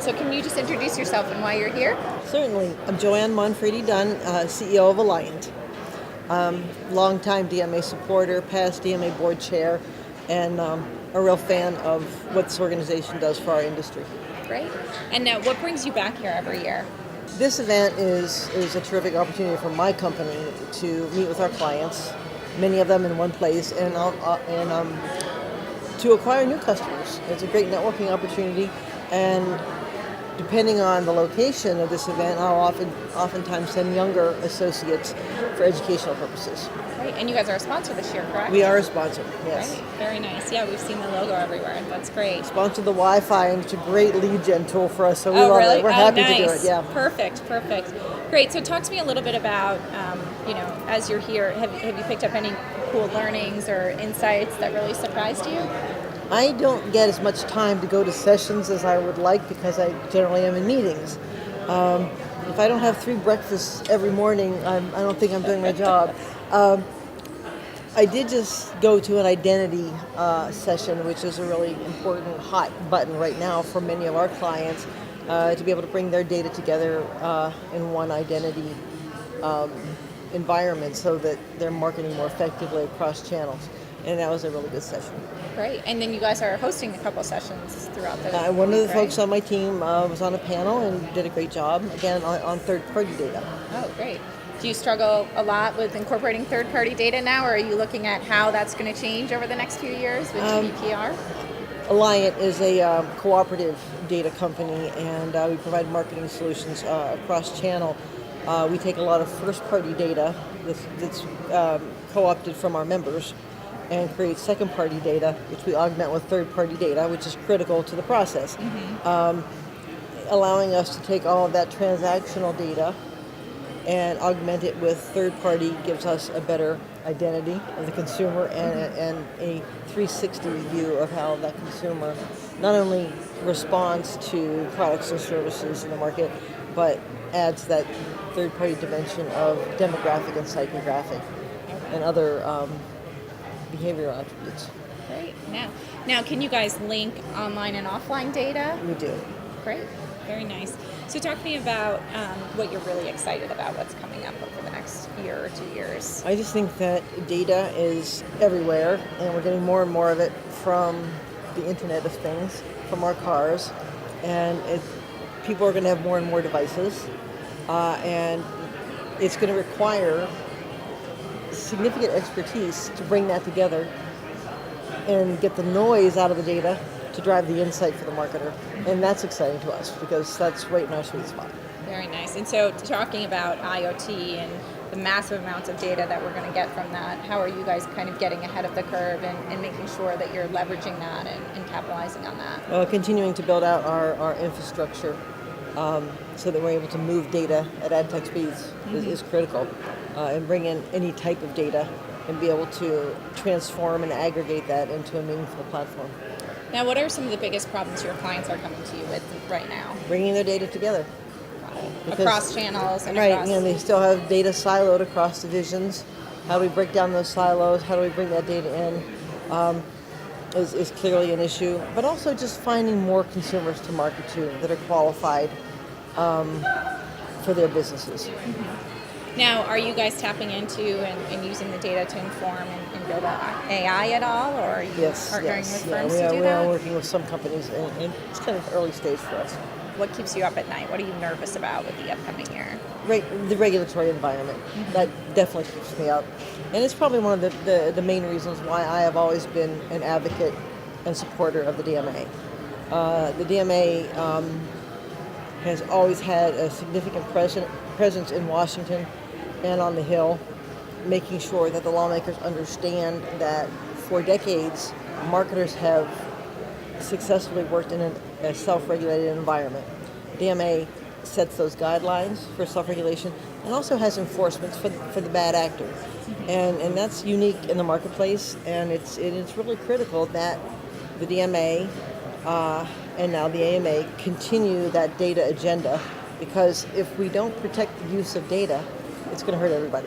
So can you just introduce yourself and why you're here? Certainly. I'm JoAnne Monfradi Dunn, CEO of Alliant. Longtime DMA supporter, past DMA board chair, and a real fan of what this organization does for our industry. Great. And what brings you back here every year? This event is a terrific opportunity for my company to meet with our clients, many of them in one place, and to acquire new customers. It's a great networking opportunity, and depending on the location of this event, I'll oftentimes send younger associates for educational purposes. Great. And you guys are a sponsor this year, correct? We are a sponsor, yes. Great. Very nice. Yeah, we've seen the logo everywhere. That's great. Sponsored the Wi-Fi, and it's a great lead gen tool for us, so we Oh, love really? it. We're happy nice. to do it, yeah. Perfect. Great. So talk to me a little bit about, as you're here, have you picked up any cool learnings or insights that really surprised you? I don't get as much time to go to sessions as I would like because I generally am in meetings. If I don't have 3 breakfasts every morning, I don't think I'm doing my job. I did just go to an identity session, which is a really important hot button right now for many of our clients, to be able to bring their data together in one identity environment so that they're marketing more effectively across channels. And that was a really good session. Great. And then you guys are hosting a couple sessions throughout the One week, of the folks on my team was on a panel and did a great job, again, on third-party data. Oh, great. Do you struggle a lot with incorporating third-party data now, or are you looking at how that's going to change over the next few years with GDPR? Alliant is a cooperative data company, and we provide marketing solutions across channel. We take a lot of first-party data that's co-opted from our members and create second-party data, which we augment with third-party data, which is critical to the process. Allowing us to take all of that transactional data and augment it with third-party gives us a better identity of the consumer and a 360 view of how that consumer not only responds to products and services in the market, but adds that third-party dimension of demographic and psychographic and other behavioral attributes. Great. Now, can you guys link online and offline data? We do. Great. Very nice. So talk to me about what you're really excited about, what's coming up over the next year or 2 years. I just think that data is everywhere, and we're getting more and more of it from the Internet of Things, from our cars, and people are going to have more and more devices, and it's going to require significant expertise to bring that together and get the noise out of the data to drive the insight for the marketer. And that's exciting to us because that's right in our sweet spot. Very nice. And so talking about IoT and the massive amounts of data that we're going to get from that, how are you guys kind of getting ahead of the curve and making sure that you're leveraging that and capitalizing on that? Well, continuing to build out our infrastructure so that we're able to move data at ad tech speeds is critical, and bring in any type of data and be able to transform and aggregate that into a meaningful platform. Now, what are some of the biggest problems your clients are coming to you with right now? Bringing their data together. Across channels and right, across... and they still have data siloed across divisions. How do we break down those silos? How do we bring that data in? Is clearly an issue. But also just finding more consumers to market to that are qualified for their businesses. Now, are you guys tapping into and using the data to inform and build out AI at all, or are you partnering with firms to do we that? are working with some companies, and it's kind of early stage for us. What keeps you up at night? What are you nervous about with the upcoming year? The regulatory environment. That definitely keeps me up. And it's probably one of the main reasons why I have always been an advocate and supporter of the DMA. The DMA has always had a significant presence in Washington and on the Hill, making sure that the lawmakers understand that for decades, marketers have successfully worked in a self-regulated environment. DMA sets those guidelines for self-regulation and also has enforcements for the bad actor. And that's unique in the marketplace, and it's really critical that the DMA and now the AMA continue that data agenda, because if we don't protect the use of data, it's going to hurt everybody.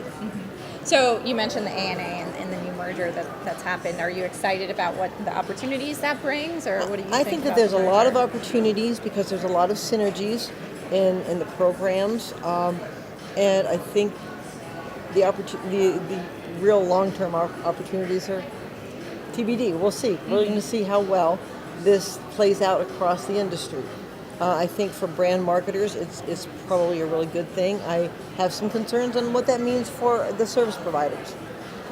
So you mentioned the ANA and the new merger that's happened. Are you excited about what the opportunities that brings, or what do you think? I think that about there's the a lot of merger? opportunities because there's a lot of synergies in the programs, and I think the real long-term opportunities are TBD. We'll see. We're going to see how well this plays out across the industry. I think for brand marketers, it's probably a really good thing. I have some concerns on what that means for the service providers,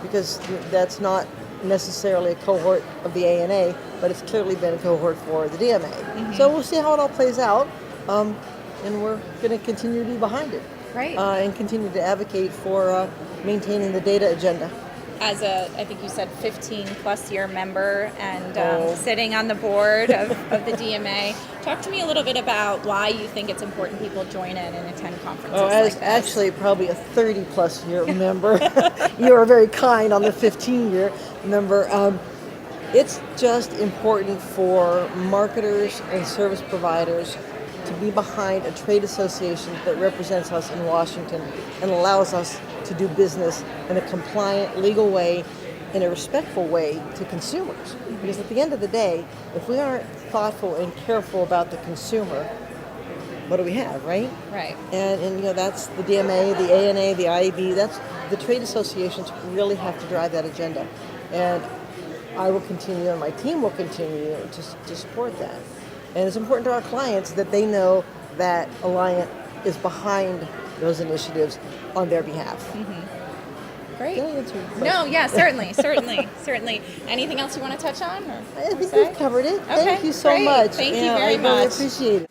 because that's not necessarily a cohort of the ANA, but it's clearly been a cohort for the DMA. So we'll see how it all plays out, and we're going to continue to be behind it. Right. And continue to advocate for maintaining the data agenda. As I think you said 15 plus year member and Oh. sitting on the board of the DMA, talk to me a little bit about why you think it's important people join in and attend conferences Oh, like as this. actually probably a 30 plus year member. You are very kind on the 15-year member. It's just important for marketers and service providers to be behind a trade association that represents us in Washington and allows us to do business in a compliant, legal way, in a respectful way to consumers. Because at the end of the day, if we aren't thoughtful and careful about the consumer, what do we have, right? Right. And that's the DMA, the ANA, the IEB. That's the trade associations really have to drive that agenda, and I will continue, and my team will continue to support that. And it's important to our clients that they know that Alliant is behind those initiatives on their behalf. Great. Did I answer your question? No, yeah, certainly. Anything else you want to touch on? I think we've covered it. Okay, Thank you so great. much. Thank you Yeah, very I really much. appreciate it.